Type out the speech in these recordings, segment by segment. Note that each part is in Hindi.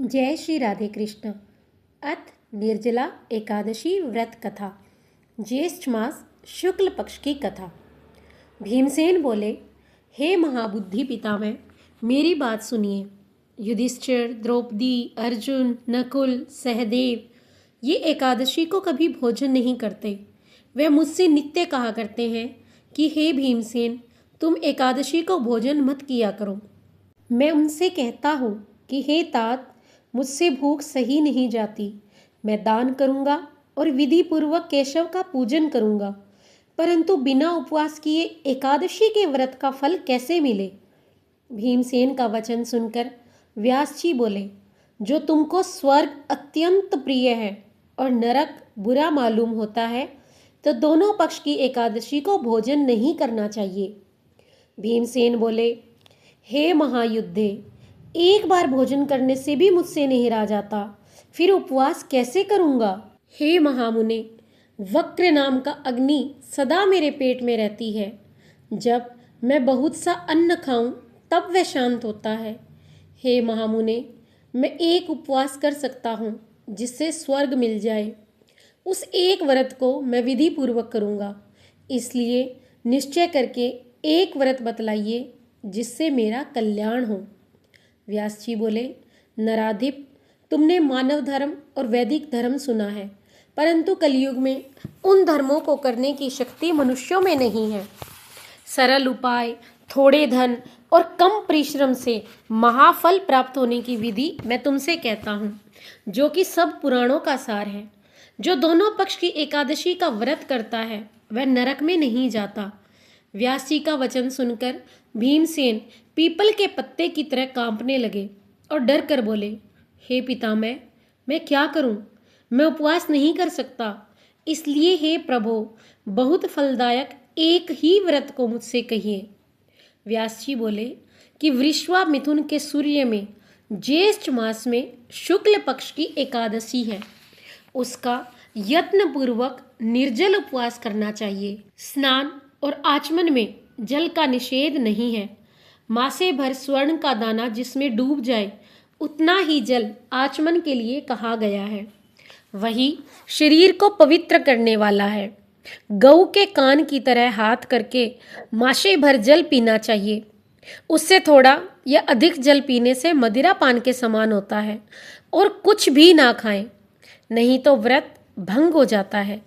जय श्री राधे कृष्ण। अथ निर्जला एकादशी व्रत कथा। ज्येष्ठ मास शुक्ल पक्ष की कथा। भीमसेन बोले, हे महाबुद्धि पितामह, मेरी बात सुनिए। युधिष्ठिर, द्रौपदी, अर्जुन, नकुल, सहदेव ये एकादशी को कभी भोजन नहीं करते। वे मुझसे नित्य कहा करते हैं कि हे भीमसेन, तुम एकादशी को भोजन मत किया करो। मैं उनसे कहता हूँ कि हे तात, मुझसे भूख सही नहीं जाती। मैं दान करूँगा और विधि पूर्वक केशव का पूजन करूँगा, परंतु बिना उपवास किए एकादशी के व्रत का फल कैसे मिले? भीमसेन का वचन सुनकर व्यास जी बोले, जो तुमको स्वर्ग अत्यंत प्रिय है और नरक बुरा मालूम होता है, तो दोनों पक्ष की एकादशी को भोजन नहीं करना चाहिए। भीमसेन बोले, हे महायुद्धे, एक बार भोजन करने से भी मुझसे नहीं रहा जाता, फिर उपवास कैसे करूँगा? हे महामुने, वक्र नाम का अग्नि सदा मेरे पेट में रहती है। जब मैं बहुत सा अन्न खाऊं तब वह शांत होता है। हे महामुने, मैं एक उपवास कर सकता हूँ जिससे स्वर्ग मिल जाए। उस एक व्रत को मैं विधि पूर्वक करूँगा, इसलिए निश्चय करके एक व्रत बतलाइए जिससे मेरा कल्याण हो। व्यास जी बोले, नराधिप, तुमने मानव धर्म और वैदिक धर्म सुना है, परंतु कलयुग में उन धर्मों को करने की शक्ति मनुष्यों में नहीं है। सरल उपाय, थोड़े धन और कम परिश्रम से महाफल प्राप्त होने की विधि मैं तुमसे कहता हूँ, जो कि सब पुराणों का सार है। जो दोनों पक्ष की एकादशी का व्रत करता है वह नरक में नहीं जाता। व्यास जी का वचन सुनकर भीमसेन पीपल के पत्ते की तरह कांपने लगे और डर कर बोले, हे पितामह, मैं क्या करूं? मैं उपवास नहीं कर सकता, इसलिए हे प्रभो, बहुत फलदायक एक ही व्रत को मुझसे कहिए। व्यास जी बोले कि वृश्वा मिथुन के सूर्य में ज्येष्ठ मास में शुक्ल पक्ष की एकादशी है, उसका यत्न पूर्वक निर्जल उपवास करना चाहिए। स्नान और आचमन में जल का निषेध नहीं है। मासे भर स्वर्ण का दाना जिसमें डूब जाए उतना ही जल आचमन के लिए कहा गया है। वही शरीर को पवित्र करने वाला है। गऊ के कान की तरह हाथ करके मासे भर जल पीना चाहिए। उससे थोड़ा या अधिक जल पीने से मदिरा पान के समान होता है। और कुछ भी ना खाएं, नहीं तो व्रत भंग हो जाता है।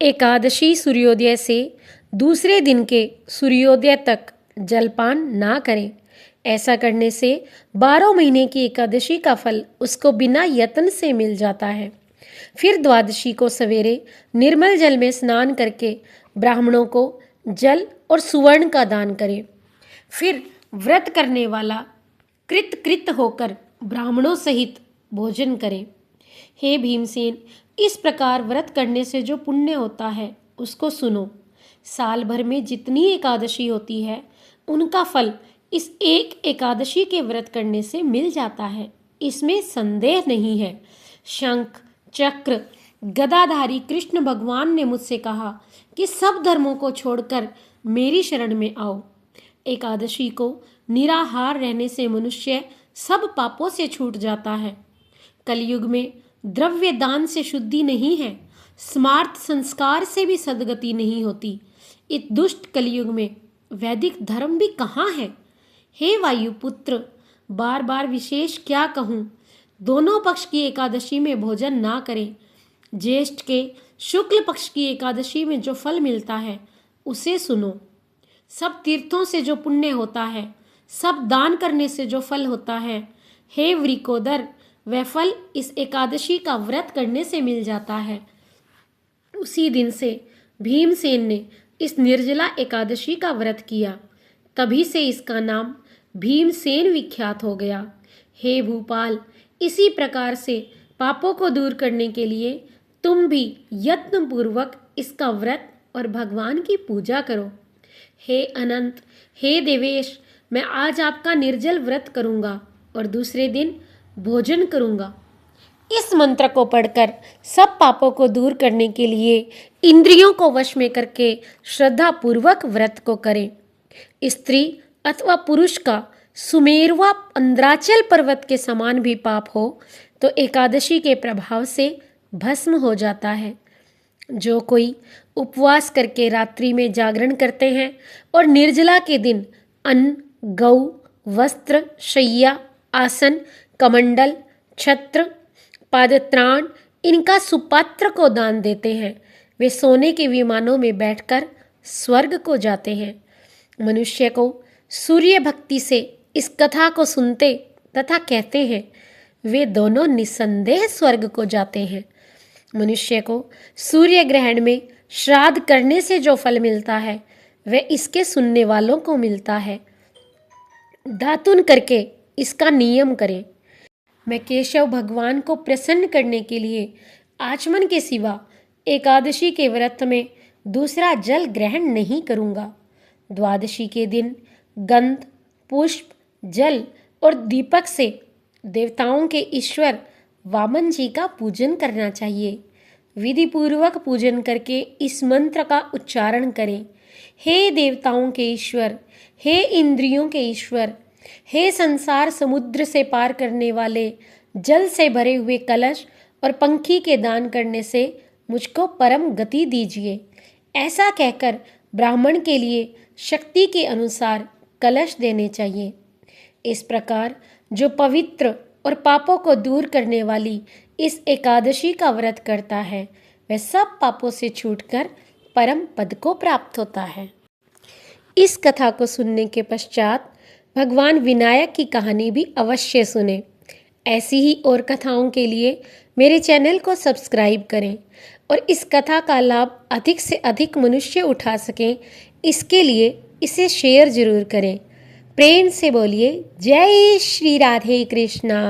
एकादशी सूर्योदय से दूसरे दिन के सूर्योदय तक जलपान ना करें। ऐसा करने से 12 महीने की एकादशी का फल उसको बिना यत्न से मिल जाता है। फिर द्वादशी को सवेरे निर्मल जल में स्नान करके ब्राह्मणों को जल और सुवर्ण का दान करें। फिर व्रत करने वाला कृत होकर ब्राह्मणों सहित भोजन करें। हे भीमसेन, इस प्रकार व्रत करने से जो पुण्य होता है उसको सुनो। साल भर में जितनी एकादशी होती है उनका फल इस एक एकादशी के व्रत करने से मिल जाता है, इसमें संदेह नहीं है। शंख चक्र गदाधारी कृष्ण भगवान ने मुझसे कहा कि सब धर्मों को छोड़कर मेरी शरण में आओ। एकादशी को निराहार रहने से मनुष्य सब पापों से छूट जाता है। कलयुग में द्रव्य दान से शुद्धि नहीं है, स्मार्त संस्कार से भी सद्गति नहीं होती। इस दुष्ट कलयुग में वैदिक धर्म भी कहाँ है? हे वायुपुत्र, बार बार विशेष क्या कहूँ, दोनों पक्ष की एकादशी में भोजन ना करें। ज्येष्ठ के शुक्ल पक्ष की एकादशी में जो फल मिलता है उसे सुनो। सब तीर्थों से जो पुण्य होता है, सब दान करने से जो फल होता है, हे वृकोदर, वह फल इस एकादशी का व्रत करने से मिल जाता है। उसी दिन से भीमसेन ने इस निर्जला एकादशी का व्रत किया, तभी से इसका नाम भीमसेन विख्यात हो गया। हे भूपाल, इसी प्रकार से पापों को दूर करने के लिए तुम भी यत्न पूर्वक इसका व्रत और भगवान की पूजा करो। हे अनंत, हे देवेश, मैं आज आपका निर्जल व्रत करूँगा और दूसरे दिन भोजन करूँगा। इस मंत्र को पढ़कर सब पापों को दूर करने के लिए इंद्रियों को वश में करके श्रद्धा पूर्वक व्रत को करें। स्त्री अथवा पुरुष का सुमेरवा अंद्राचल पर्वत के समान भी पाप हो तो एकादशी के प्रभाव से भस्म हो जाता है। जो कोई उपवास करके रात्रि में जागरण करते हैं और निर्जला के दिन अन्न, गौ, वस्त्र, शैया, आसन, कमंडल, छत्र, पादत्राण इनका सुपात्र को दान देते हैं, वे सोने के विमानों में बैठकर स्वर्ग को जाते हैं। मनुष्य को सूर्य भक्ति से इस कथा को सुनते तथा कहते हैं, वे दोनों निस्संदेह स्वर्ग को जाते हैं। मनुष्य को सूर्य ग्रहण में श्राद्ध करने से जो फल मिलता है वह इसके सुनने वालों को मिलता है। दातुन करके इसका नियम करें। मैं केशव भगवान को प्रसन्न करने के लिए आचमन के सिवा एकादशी के व्रत में दूसरा जल ग्रहण नहीं करूँगा। द्वादशी के दिन गंध, पुष्प, जल और दीपक से देवताओं के ईश्वर वामन जी का पूजन करना चाहिए। विधि पूर्वक पूजन करके इस मंत्र का उच्चारण करें। हे देवताओं के ईश्वर, हे इंद्रियों के ईश्वर, हे संसार समुद्र से पार करने वाले, जल से भरे हुए कलश और पंखी के दान करने से मुझको परम गति दीजिए। ऐसा कहकर ब्राह्मण के लिए शक्ति के अनुसार कलश देने चाहिए। इस प्रकार जो पवित्र और पापों को दूर करने वाली इस एकादशी का व्रत करता है वह सब पापों से छूटकर परम पद को प्राप्त होता है। इस कथा को सुनने के पश्चात भगवान विनायक की कहानी भी अवश्य सुने। ऐसी ही और कथाओं के लिए मेरे चैनल को सब्सक्राइब करें और इस कथा का लाभ अधिक से अधिक मनुष्य उठा सकें, इसके लिए इसे शेयर जरूर करें। प्रेम से बोलिए जय श्री राधे कृष्णा।